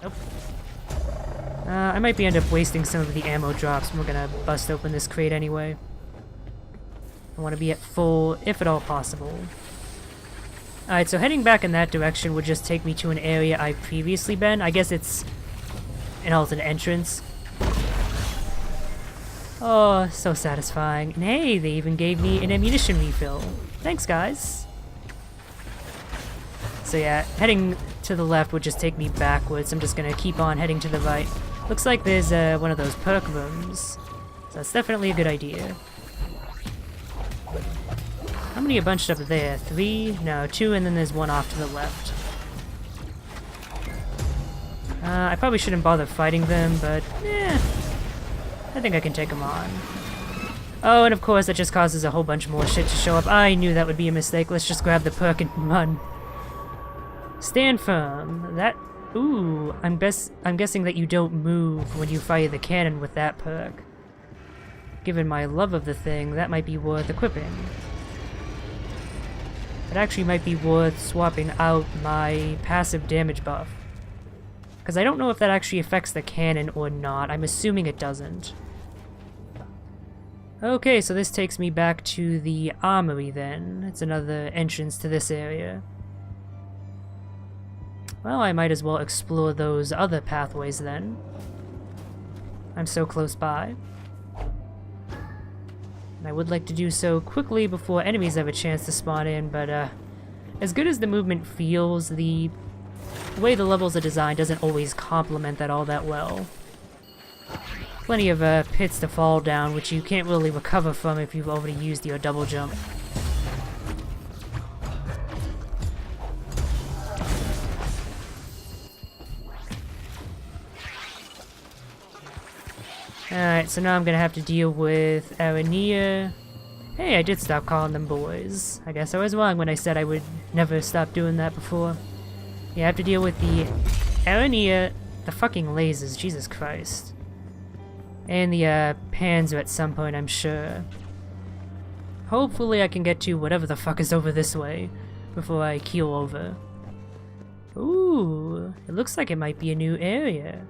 Nope. I might end up wasting some of the ammo drops, and we're gonna bust open this crate anyway. I want to be at full, if at all possible. Alright, so heading back in that direction would just take me to an area I've previously been. I guess it's an alternate entrance. Oh, so satisfying. And hey, they even gave me an ammunition refill. Thanks, guys. So yeah, heading to the left would just take me backwards. I'm just gonna keep on heading to the right. Looks like there's one of those perk rooms. So that's definitely a good idea. How many are bunched up there? 3? No, 2, and then there's one off to the left. I probably shouldn't bother fighting them, but I think I can take them on. Oh, and of course that just causes a whole bunch more shit to show up. I knew that would be a mistake. Let's just grab the perk and run. Stand firm. That... Ooh, I'm guessing that you don't move when you fire the cannon with that perk. Given my love of the thing, that might be worth equipping. It actually might be worth swapping out my passive damage buff. Because I don't know if that actually affects the cannon or not. I'm assuming it doesn't. Okay, so this takes me back to the armory then. It's another entrance to this area. Well, I might as well explore those other pathways then. I'm so close by. And I would like to do so quickly before enemies have a chance to spawn in, but as good as the movement feels, the way the levels are designed doesn't always complement that all that well. Plenty of pits to fall down, which you can't really recover from if you've already used your double jump. Alright, so now I'm gonna have to deal with Arania. Hey, I did stop calling them boys. I guess I was wrong when I said I would never stop doing that before. Yeah, I have to deal with the Arania, the fucking lasers, Jesus Christ. And the Panzer at some point, I'm sure. Hopefully I can get to whatever the fuck is over this way before I keel over. Ooh, it looks like it might be a new area.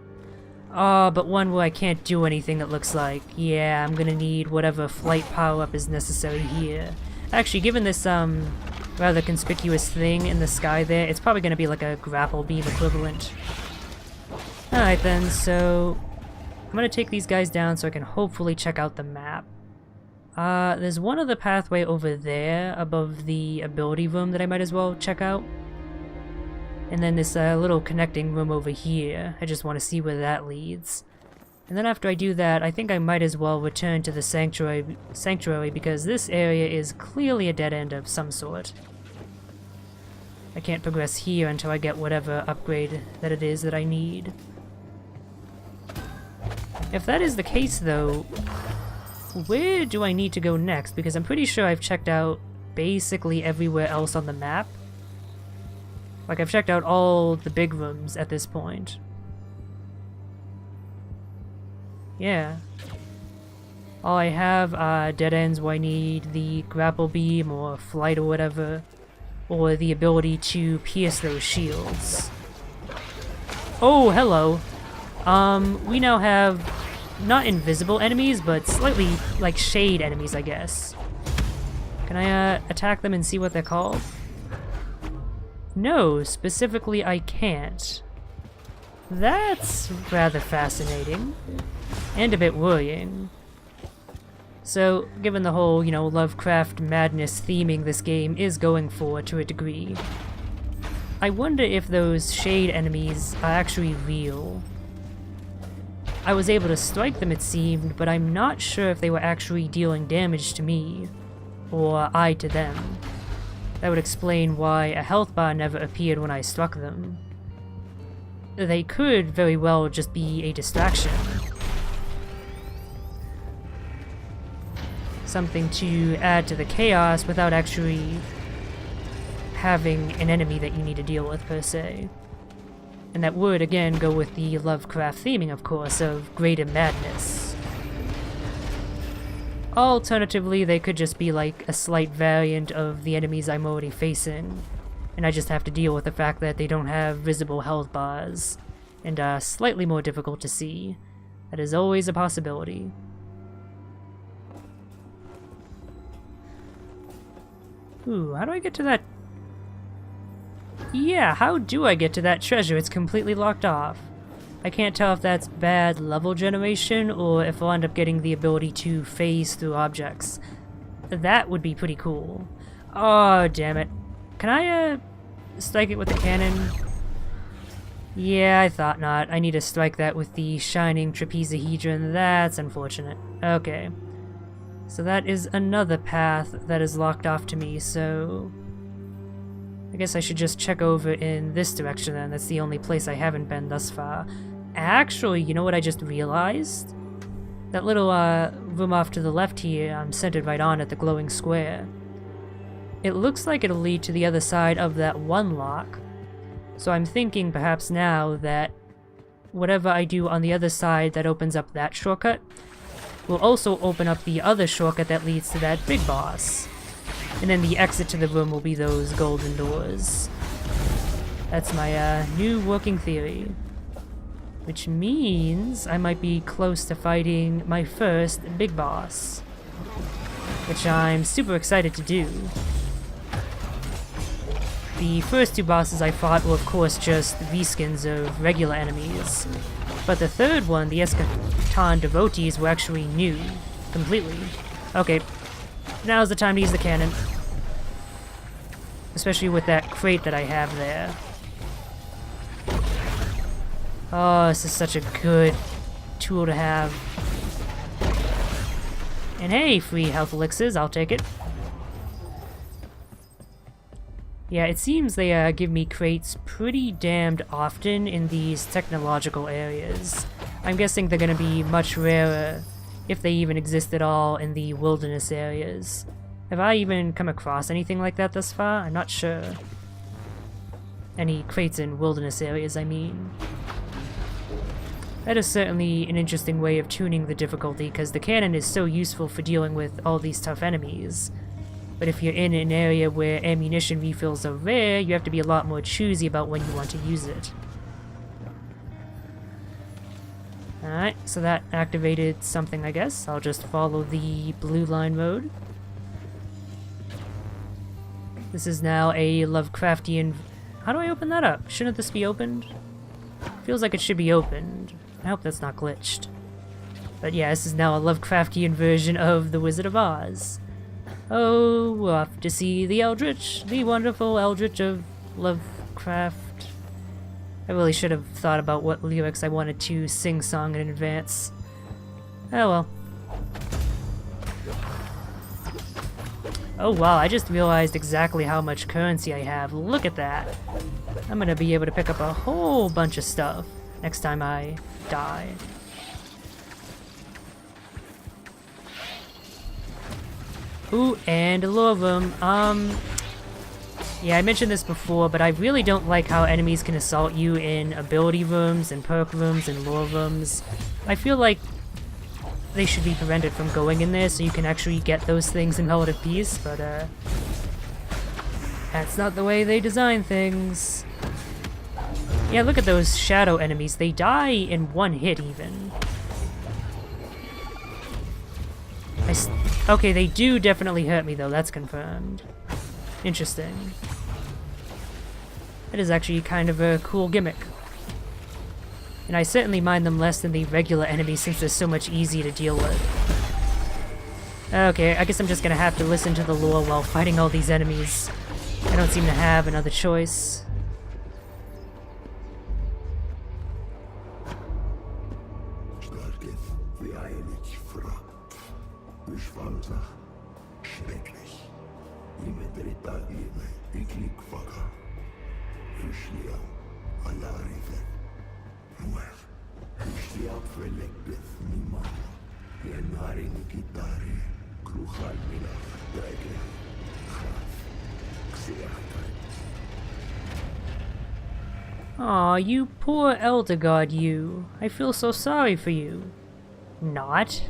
Oh, but one where I can't do anything, it looks like. Yeah, I'm gonna need whatever flight power-up is necessary here. Actually, given this, rather conspicuous thing in the sky there, it's probably gonna be like a grapple beam equivalent. Alright then, so... I'm gonna take these guys down so I can hopefully check out the map. There's one other pathway over there, above the ability room that I might as well check out. And then this little connecting room over here. I just want to see where that leads. And then after I do that, I think I might as well return to the sanctuary because this area is clearly a dead end of some sort. I can't progress here until I get whatever upgrade that it is that I need. If that is the case though, where do I need to go next? Because I'm pretty sure I've checked out basically everywhere else on the map. Like, I've checked out all the big rooms at this point. Yeah. All I have are dead ends where I need the grapple beam or flight or whatever, or the ability to pierce those shields. Oh, hello. We now have not invisible enemies, but slightly like shade enemies, I guess. Can I attack them and see what they're called? No, specifically I can't. That's rather fascinating. And a bit worrying. So, given the whole, Lovecraft madness theming this game is going for to a degree, I wonder if those shade enemies are actually real. I was able to strike them, it seemed, but I'm not sure if they were actually dealing damage to me, or I to them. That would explain why a health bar never appeared when I struck them. They could very well just be a distraction. Something to add to the chaos without actually having an enemy that you need to deal with per se. And that would again go with the Lovecraft theming, of course, of greater madness. Alternatively, they could just be like a slight variant of the enemies I'm already facing, and I just have to deal with the fact that they don't have visible health bars. and slightly more difficult to see. That is always a possibility. Ooh, how do I get to that? Yeah, how do I get to that treasure? It's completely locked off. I can't tell if that's bad level generation or if I'll end up getting the ability to phase through objects. That would be pretty cool. Oh, damn it. Can I, strike it with the cannon? Yeah, I thought not. I need to strike that with the shining trapezohedron. That's unfortunate. Okay. So that is another path that is locked off to me, so I guess I should just check over in this direction then. That's the only place I haven't been thus far. Actually, you know what I just realized? That little room off to the left here, I'm centered right on at the glowing square. It looks like it'll lead to the other side of that one lock. So I'm thinking perhaps now that whatever I do on the other side that opens up that shortcut will also open up the other shortcut that leads to that big boss. And then the exit to the room will be those golden doors. That's my new working theory. Which means I might be close to fighting my first big boss. Which I'm super excited to do. The first two bosses I fought were of course just reskins of regular enemies. But the third one, the Eschaton devotees, were actually new. Completely. Okay, now's the time to use the cannon. Especially with that crate that I have there. Oh, this is such a good tool to have. And hey, free health elixirs, I'll take it. Yeah, it seems they give me crates pretty damned often in these technological areas. I'm guessing they're gonna be much rarer, if they even exist at all, in the wilderness areas. Have I even come across anything like that thus far? I'm not sure. Any crates in wilderness areas, I mean. That is certainly an interesting way of tuning the difficulty, because the cannon is so useful for dealing with all these tough enemies. But if you're in an area where ammunition refills are rare, you have to be a lot more choosy about when you want to use it. Alright, so that activated something, I guess. I'll just follow the blue line road. This is now a Lovecraftian... How do I open that up? Shouldn't this be opened? Feels like it should be opened. I hope that's not glitched. But yeah, this is now a Lovecraftian version of The Wizard of Oz. Oh, we're off to see the Eldritch, the wonderful Eldritch of Lovecraft. I really should have thought about what lyrics I wanted to sing-song in advance. Oh well. Oh wow, I just realized exactly how much currency I have. Look at that. I'm gonna be able to pick up a whole bunch of stuff next time I die. Ooh, and a lore room. Yeah, I mentioned this before, but I really don't like how enemies can assault you in ability rooms and perk rooms and lore rooms. I feel like they should be prevented from going in there so you can actually get those things in relative peace, but that's not the way they design things. Yeah, look at those shadow enemies. They die in one hit even. Okay, they do definitely hurt me though, that's confirmed. Interesting. That is actually kind of a cool gimmick. And I certainly mind them less than the regular enemies since they're so much easier to deal with. Okay, I guess I'm just gonna have to listen to the lore while fighting all these enemies. I don't seem to have another choice. Aw, you poor elder god, you. I feel so sorry for you. Not.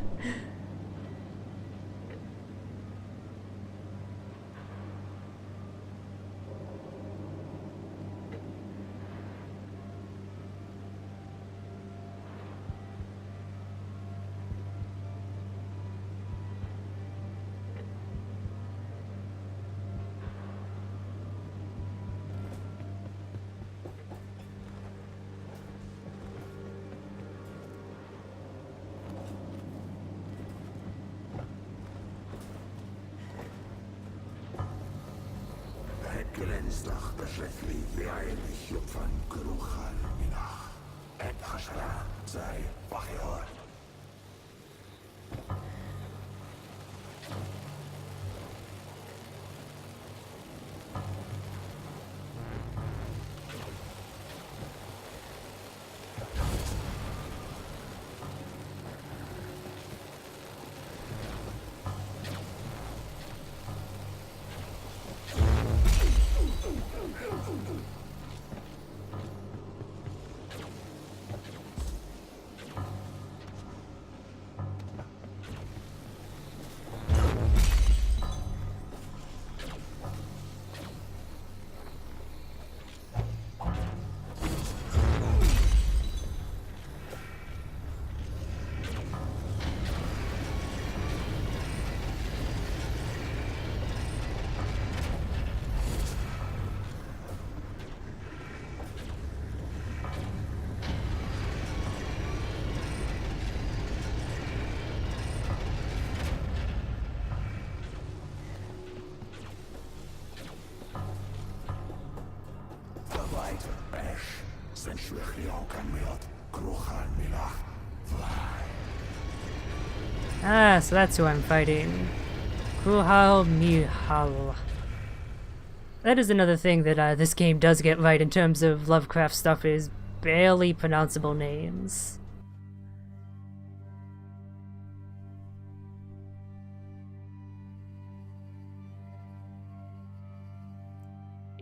Ah, so that's who I'm fighting. Kruhal Mihal. That is another thing that this game does get right in terms of Lovecraft stuff, is barely pronounceable names.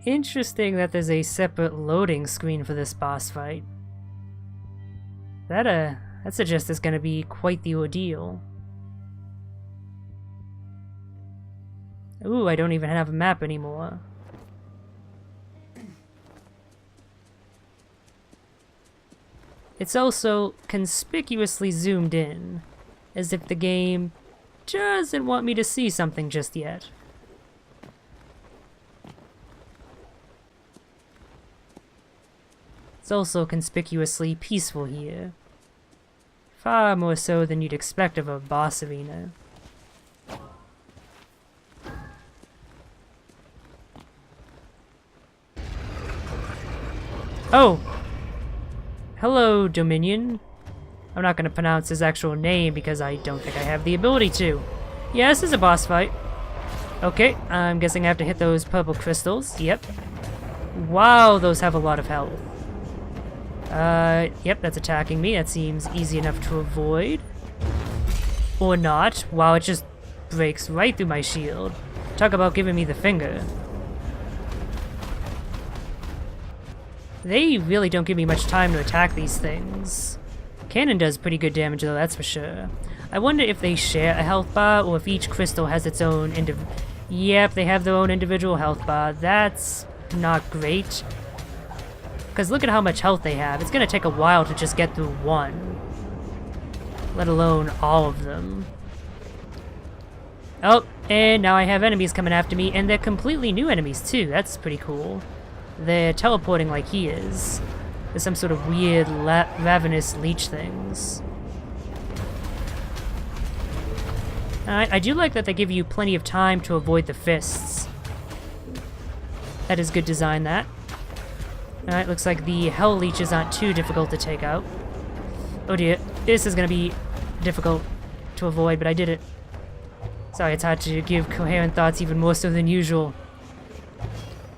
Interesting that there's a separate loading screen for this boss fight. That suggests it's gonna be quite the ordeal. Ooh, I don't even have a map anymore. It's also conspicuously zoomed in, as if the game doesn't want me to see something just yet. It's also conspicuously peaceful here. Far more so than you'd expect of a boss arena. Oh! Hello, Dominion. I'm not going to pronounce his actual name because I don't think I have the ability to. Yeah, this is a boss fight. Okay, I'm guessing I have to hit those purple crystals. Yep. Wow, those have a lot of health. Yep, that's attacking me. That seems easy enough to avoid. Or not. Wow, it just breaks right through my shield. Talk about giving me the finger. They really don't give me much time to attack these things. Cannon does pretty good damage though, that's for sure. I wonder if they share a health bar or if each crystal has its own Yep, they have their own individual health bar. That's not great. Because look at how much health they have. It's going to take a while to just get through one. Let alone all of them. Oh, and now I have enemies coming after me, and they're completely new enemies too. That's pretty cool. They're teleporting like he is. There's some sort of weird ravenous leech things. I do like that they give you plenty of time to avoid the fists. That is good design, that. Alright, looks like the hell leeches aren't too difficult to take out. Oh dear, this is gonna be difficult to avoid, but I did it. Sorry, it's hard to give coherent thoughts even more so than usual.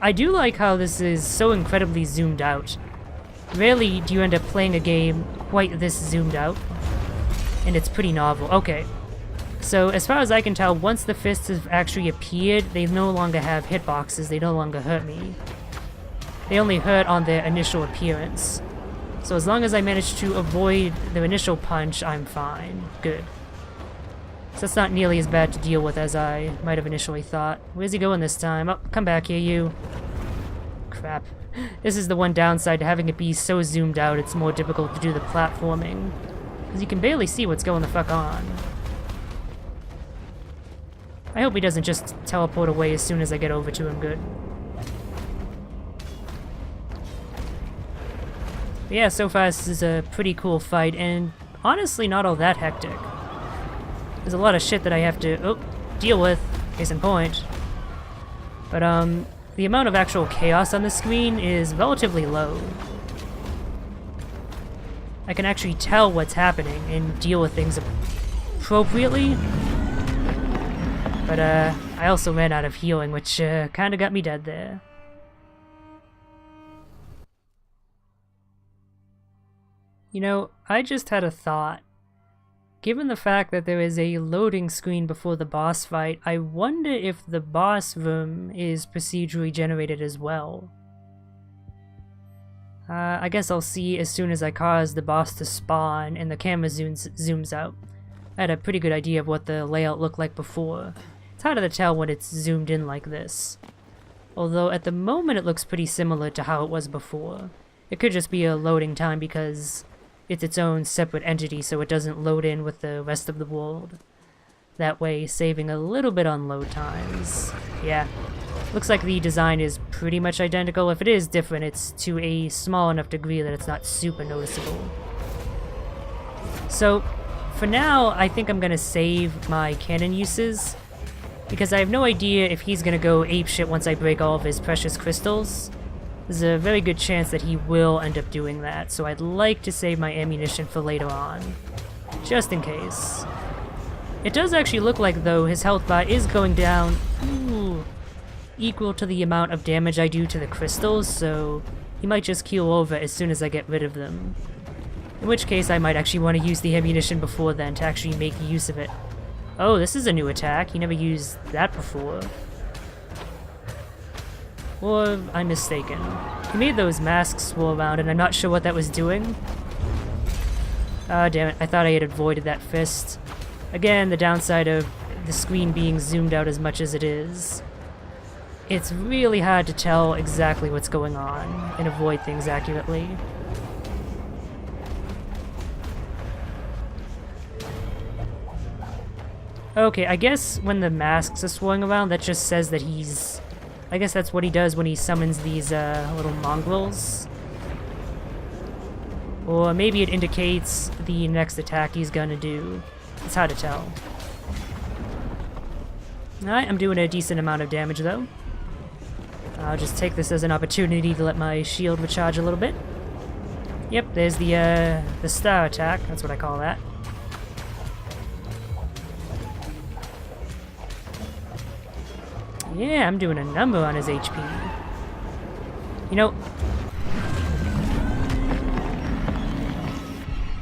I do like how this is so incredibly zoomed out. Rarely do you end up playing a game quite this zoomed out. And it's pretty novel. Okay. So, as far as I can tell, once the fists have actually appeared, they no longer have hitboxes, they no longer hurt me. They only hurt on their initial appearance. So as long as I manage to avoid their initial punch, I'm fine. Good. So that's not nearly as bad to deal with as I might have initially thought. Where's he going this time? Oh, come back here, you. Crap. This is the one downside to having it be so zoomed out, it's more difficult to do the platforming. Because you can barely see what's going the fuck on. I hope he doesn't just teleport away as soon as I get over to him. Good. But yeah, so far this is a pretty cool fight, and honestly not all that hectic. There's a lot of shit that I have to deal with, case in point. But the amount of actual chaos on the screen is relatively low. I can actually tell what's happening and deal with things appropriately. But I also ran out of healing, which kinda got me dead there. You know, I just had a thought. Given the fact that there is a loading screen before the boss fight, I wonder if the boss room is procedurally generated as well. I guess I'll see as soon as I cause the boss to spawn and the camera zooms out. I had a pretty good idea of what the layout looked like before. It's harder to tell when it's zoomed in like this. Although at the moment it looks pretty similar to how it was before. It could just be a loading time because it's its own separate entity, so it doesn't load in with the rest of the world. That way, saving a little bit on load times. Yeah, looks like the design is pretty much identical. If it is different, it's to a small enough degree that it's not super noticeable. So, for now, I think I'm gonna save my cannon uses, because I have no idea if he's gonna go apeshit once I break all of his precious crystals. There's a very good chance that he will end up doing that, so I'd like to save my ammunition for later on, just in case. It does actually look like, though, his health bar is going down equal to the amount of damage I do to the crystals, so he might just keel over as soon as I get rid of them. In which case, I might actually want to use the ammunition before then to actually make use of it. Oh, this is a new attack. He never used that before. Or I'm mistaken. He made those masks swirl around and I'm not sure what that was doing. Ah, damn it. I thought I had avoided that fist. Again, the downside of the screen being zoomed out as much as it is. It's really hard to tell exactly what's going on and avoid things accurately. Okay, I guess when the masks are swirling around, that just says that he's... I guess that's what he does when he summons these little mongrels. Or maybe it indicates the next attack he's gonna do. It's hard to tell. Alright, I'm doing a decent amount of damage though. I'll just take this as an opportunity to let my shield recharge a little bit. Yep, there's the star attack, that's what I call that. Yeah, I'm doing a number on his HP. You know...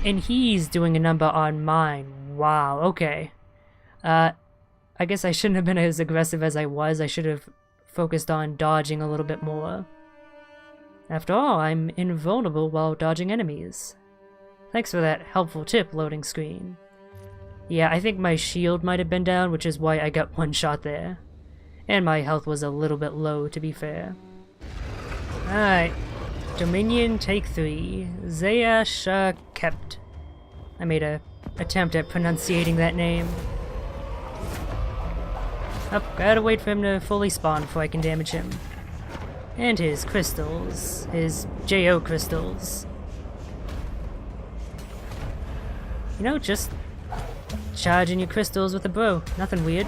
And he's doing a number on mine. Wow, okay. I guess I shouldn't have been as aggressive as I was. I should have focused on dodging a little bit more. After all, I'm invulnerable while dodging enemies. Thanks for that helpful tip, loading screen. Yeah, I think my shield might have been down, which is why I got one shot there. And my health was a little bit low, to be fair. Alright. Dominion, take 3. Zaya kept. I made a attempt at pronunciating that name. Oh, gotta wait for him to fully spawn before I can damage him. And his crystals. His JO crystals. You know, just charging your crystals with a bow. Nothing weird.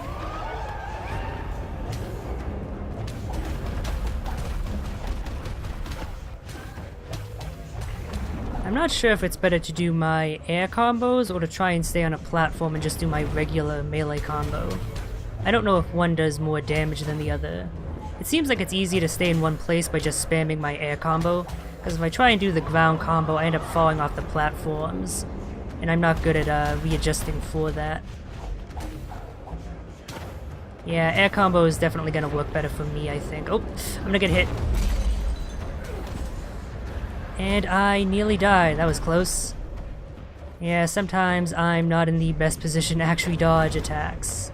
I'm not sure if it's better to do my air combos or to try and stay on a platform and just do my regular melee combo. I don't know if one does more damage than the other. It seems like it's easy to stay in one place by just spamming my air combo, because if I try and do the ground combo I end up falling off the platforms, and I'm not good at readjusting for that. Yeah, air combo is definitely gonna work better for me, I think. Oh, I'm gonna get hit. And I nearly died. That was close. Yeah, sometimes I'm not in the best position to actually dodge attacks.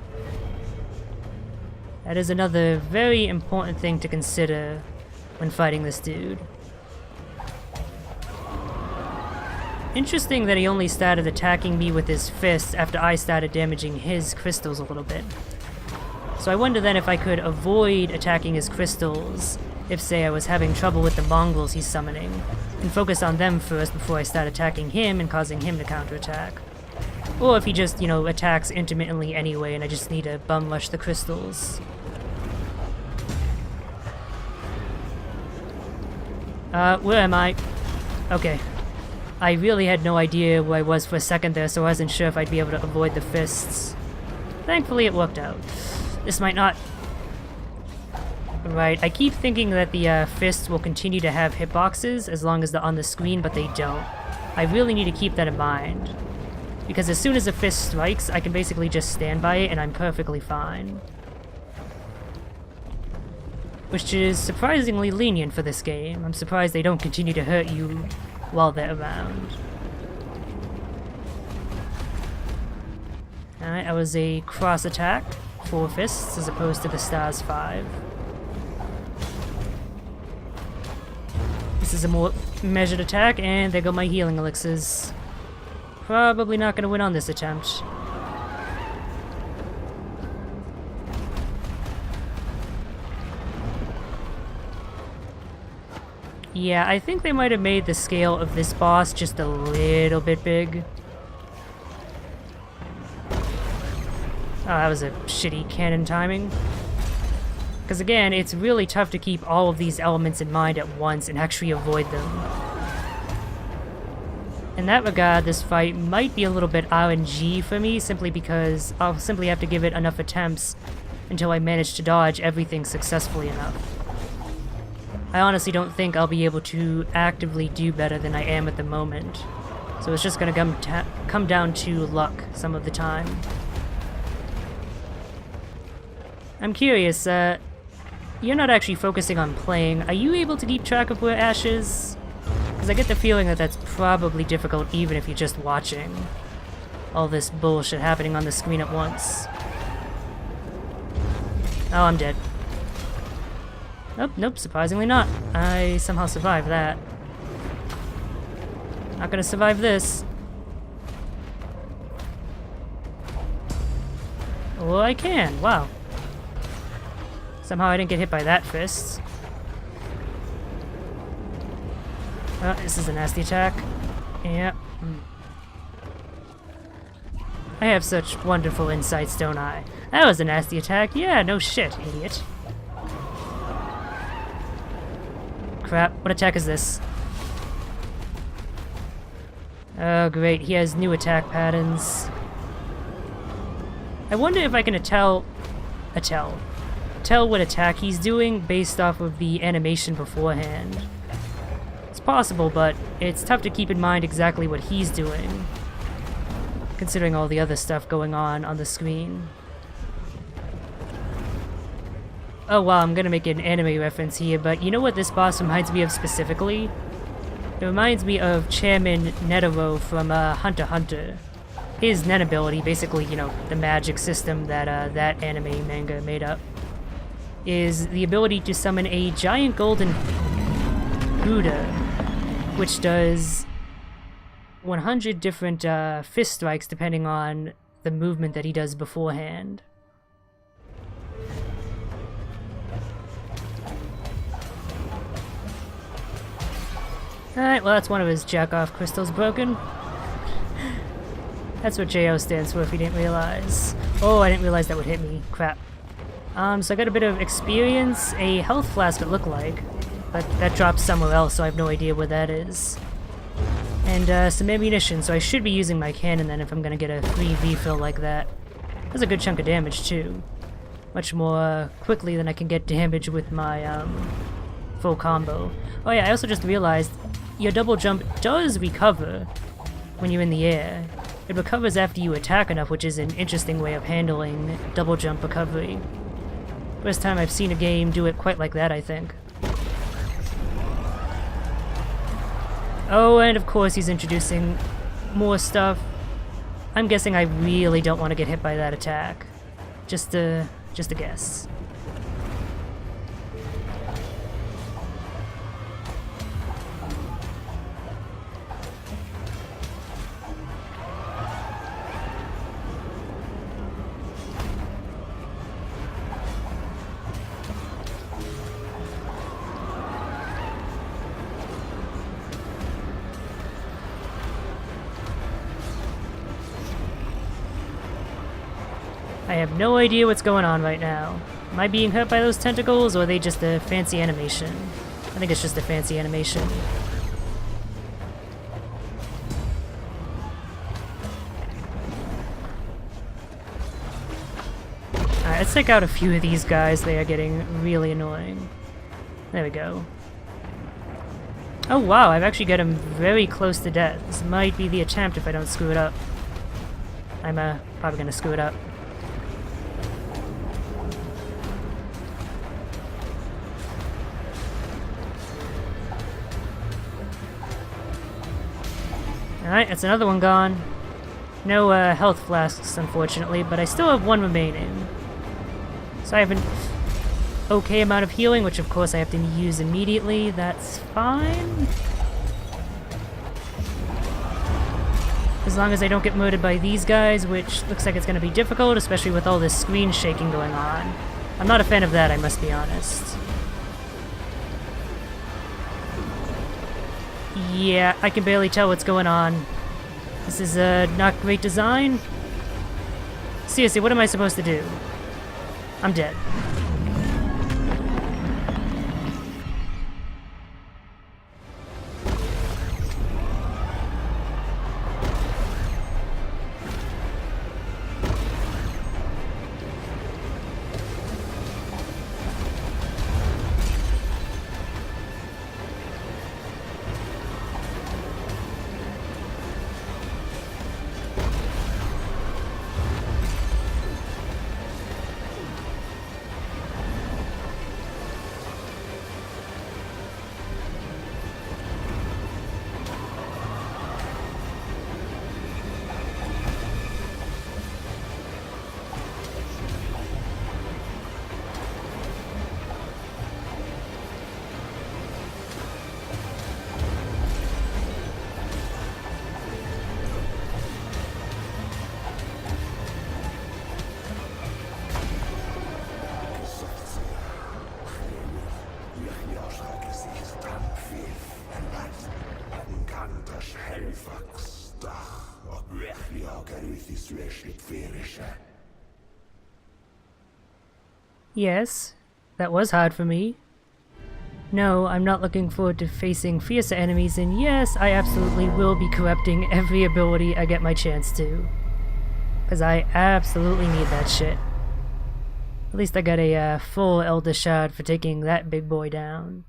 That is another very important thing to consider when fighting this dude. Interesting that he only started attacking me with his fists after I started damaging his crystals a little bit. So I wonder then if I could avoid attacking his crystals if, say, I was having trouble with the mongrels he's summoning, and focus on them first before I start attacking him and causing him to counterattack. Or if he just, you know, attacks intermittently anyway and I just need to bum rush the crystals. Where am I? Okay. I really had no idea where I was for a second there, so I wasn't sure if I'd be able to avoid the fists. Thankfully, it worked out. This might not... Right, I keep thinking that the fists will continue to have hitboxes as long as they're on the screen, but they don't. I really need to keep that in mind. Because as soon as a fist strikes, I can basically just stand by it and I'm perfectly fine. Which is surprisingly lenient for this game. I'm surprised they don't continue to hurt you while they're around. Alright, that was a cross attack, 4 fists, as opposed to the stars 5. This is a more measured attack, and there go my healing elixirs. Probably not going to win on this attempt. Yeah, I think they might have made the scale of this boss just a little bit big. Oh, that was a shitty cannon timing. Because again, it's really tough to keep all of these elements in mind at once and actually avoid them. In that regard, this fight might be a little bit RNG for me, simply because I'll simply have to give it enough attempts until I manage to dodge everything successfully enough. I honestly don't think I'll be able to actively do better than I am at the moment. So it's just gonna come down to luck some of the time. I'm curious, you're not actually focusing on playing. Are you able to keep track of where Ash is? Because I get the feeling that that's probably difficult even if you're just watching all this bullshit happening on the screen at once. Oh, I'm dead. Nope, nope, surprisingly not. I somehow survived that. Not gonna survive this. Well, I can, wow. Somehow I didn't get hit by that fist. Oh, this is a nasty attack. Yeah. I have such wonderful insights, don't I? That was a nasty attack. Yeah, no shit, idiot. Crap, what attack is this? Oh great, he has new attack patterns. I wonder if I can tell what attack he's doing based off of the animation beforehand. It's possible, but it's tough to keep in mind exactly what he's doing, considering all the other stuff going on the screen. Oh wow, I'm gonna make an anime reference here, but you know what this boss reminds me of specifically? It reminds me of Chairman Netero from Hunter x Hunter. His Nen ability, basically, you know, the magic system that that anime manga made up, is the ability to summon a giant golden Buddha, which does 100 different fist strikes depending on the movement that he does beforehand. Alright, well that's one of his jack-off crystals broken. That's what JO stands for if you didn't realize. Oh, I didn't realize that would hit me. Crap. So I got a bit of experience, a health flask it looked like, but that dropped somewhere else, so I have no idea where that is. And some ammunition, so I should be using my cannon then if I'm gonna get a free refill like that. That's a good chunk of damage too. Much more quickly than I can get damage with my full combo. Oh yeah, I also just realized your double jump does recover when you're in the air. It recovers after you attack enough, which is an interesting way of handling double jump recovery. First time I've seen a game do it quite like that, I think. Oh, and of course he's introducing more stuff. I'm guessing I really don't want to get hit by that attack. Just a guess. I have no idea what's going on right now. Am I being hurt by those tentacles, or are they just a fancy animation? I think it's just a fancy animation. Alright, let's take out a few of these guys. They are getting really annoying. There we go. Oh wow, I've actually got him very close to death. This might be the attempt if I don't screw it up. I'm probably gonna screw it up. Alright, that's another one gone. No health flasks, unfortunately, but I still have one remaining. So I have an okay amount of healing, which of course I have to use immediately. That's fine. As long as I don't get murdered by these guys, which looks like it's going to be difficult, especially with all this screen shaking going on. I'm not a fan of that, I must be honest. Yeah, I can barely tell what's going on. This is not great design. Seriously, what am I supposed to do? I'm dead. Yes, that was hard for me. No, I'm not looking forward to facing fiercer enemies, and yes, I absolutely will be corrupting every ability I get my chance to. Because I absolutely need that shit. At least I got a full Elder Shard for taking that big boy down.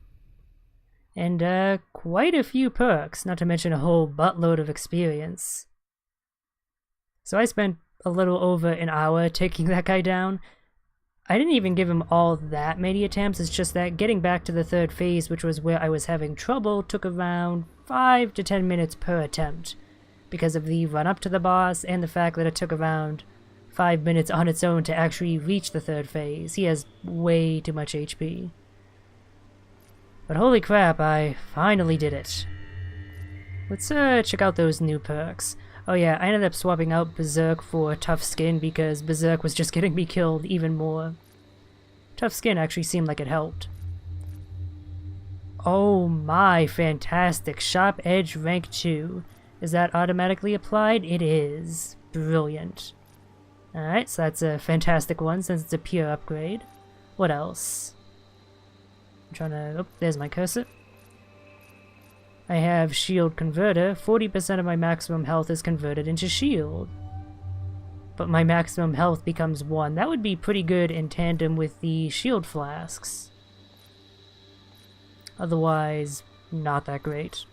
And quite a few perks, not to mention a whole buttload of experience. So I spent a little over an hour taking that guy down. I didn't even give him all that many attempts, it's just that getting back to the third phase, which was where I was having trouble, took around 5 to 10 minutes per attempt. Because of the run up to the boss, and the fact that it took around 5 minutes on its own to actually reach the third phase. He has way too much HP. But holy crap, I finally did it. Let's check out those new perks. Oh yeah, I ended up swapping out Berserk for Tough Skin because Berserk was just getting me killed even more. Tough Skin actually seemed like it helped. Oh my, fantastic. Sharp Edge rank 2. Is that automatically applied? It is. Brilliant. Alright, so that's a fantastic one since it's a pure upgrade. What else? I'm trying to... oh, there's my cursor. I have Shield Converter. 40% of my maximum health is converted into shield. But my maximum health becomes 1. That would be pretty good in tandem with the shield flasks. Otherwise, not that great.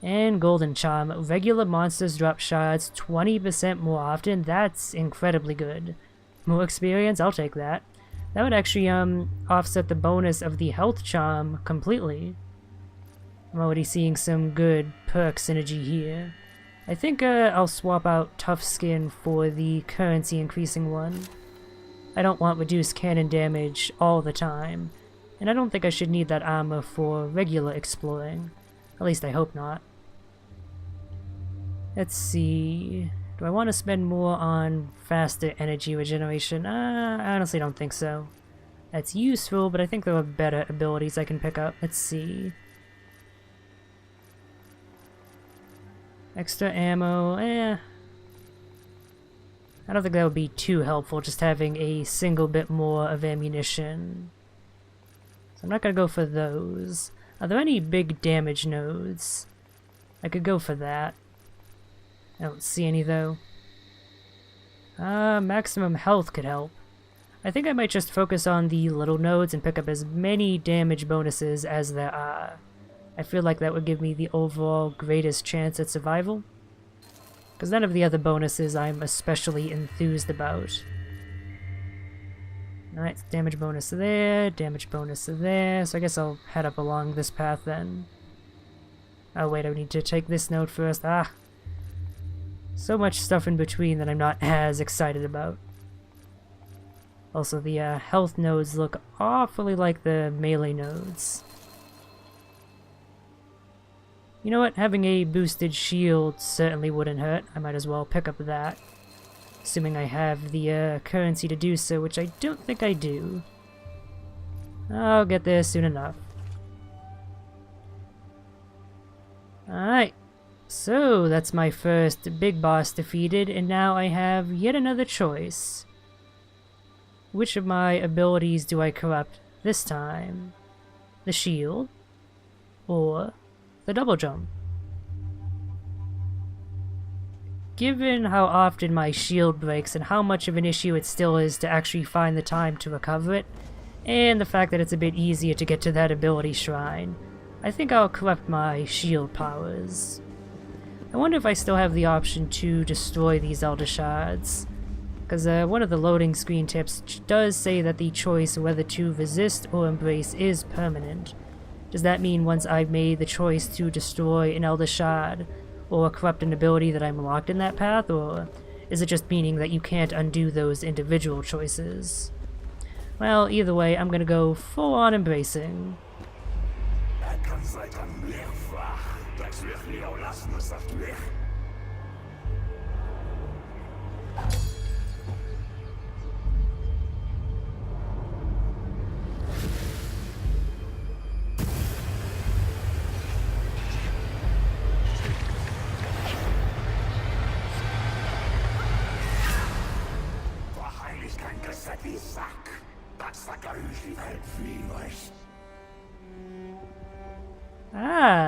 And Golden Charm. Regular monsters drop shards 20% more often. That's incredibly good. More experience? I'll take that. That would actually offset the bonus of the health charm completely. I'm already seeing some good perk synergy here. I think I'll swap out Tough Skin for the currency increasing one. I don't want reduced cannon damage all the time, and I don't think I should need that armor for regular exploring. At least I hope not. Let's see... do I want to spend more on faster energy regeneration? I honestly don't think so. That's useful, but I think there are better abilities I can pick up. Let's see... extra ammo, I don't think that would be too helpful, just having a single bit more of ammunition. So I'm not gonna go for those. Are there any big damage nodes? I could go for that. I don't see any though. Maximum health could help. I think I might just focus on the little nodes and pick up as many damage bonuses as there are. I feel like that would give me the overall greatest chance at survival. Because none of the other bonuses I'm especially enthused about. Alright, damage bonus there, damage bonus there, so I guess I'll head up along this path then. Oh wait, I need to take this node first. So much stuff in between that I'm not as excited about. Also, the health nodes look awfully like the melee nodes. You know what? Having a boosted shield certainly wouldn't hurt. I might as well pick up that. Assuming I have the currency to do so, which I don't think I do. I'll get there soon enough. Alright. So, that's my first big boss defeated, and now I have yet another choice. Which of my abilities do I corrupt this time? The shield? Or the double jump? Given how often my shield breaks and how much of an issue it still is to actually find the time to recover it, and the fact that it's a bit easier to get to that ability shrine, I think I'll corrupt my shield powers. I wonder if I still have the option to destroy these Elder Shards. Because one of the loading screen tips does say that the choice whether to resist or embrace is permanent. Does that mean once I've made the choice to destroy an Elder Shard, or corrupt an ability that I'm locked in that path, or is it just meaning that you can't undo those individual choices? Well, either way, I'm gonna go full on embracing.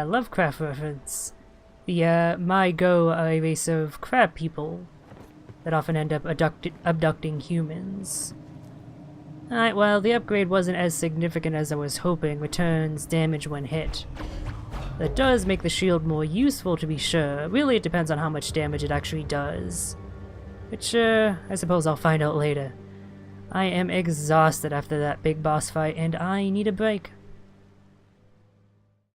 Lovecraft reference. The My Go are a race of crab people that often end up abducting humans. Alright, well, the upgrade wasn't as significant as I was hoping. Returns damage when hit. That does make the shield more useful, to be sure. Really, it depends on how much damage it actually does. Which, I suppose I'll find out later. I am exhausted after that big boss fight, and I need a break.